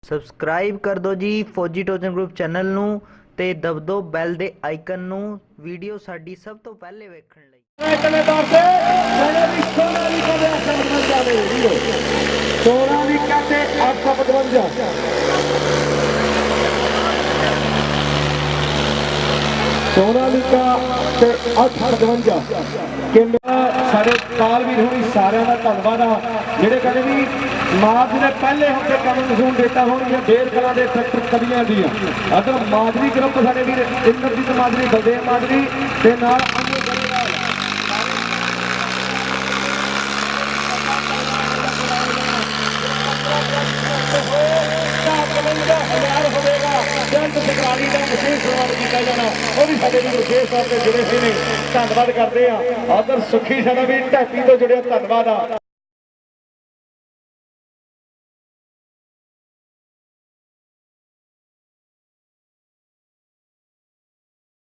Subscribe ਕਰ ਦਿਓ ਜੀ ਫੌਜੀ ਟੋਚਨ ਗਰੁੱਪ ਚੈਨਲ ਨੂੰ ਤੇ ਦਬ ਦਿਓ ਬੈਲ ਦੇ ਆਈਕਨ ਨੂੰ ਵੀਡੀਓ ਸਾਡੀ ਸਭ ਤੋਂ ਪਹਿਲੇ ਵੇਖਣ ਲਈ। सोनालिका ते 855 कि सारे तालवीर होनी सारे का धन्यवाद आ जेडे कहते भी मार्च के पहले हफ्ते कम मसून डेटा होनी बेर कला के ट्रैक्टर कदियां दी अगर माजरी ग्रुप साडे वीर इंद्रजीत माजरी बलदेव माजरी ते नाल धन्यवाद करते हैं। अगर सुखी साडा भी ढाटी तो जुड़े धन्यवाद आ।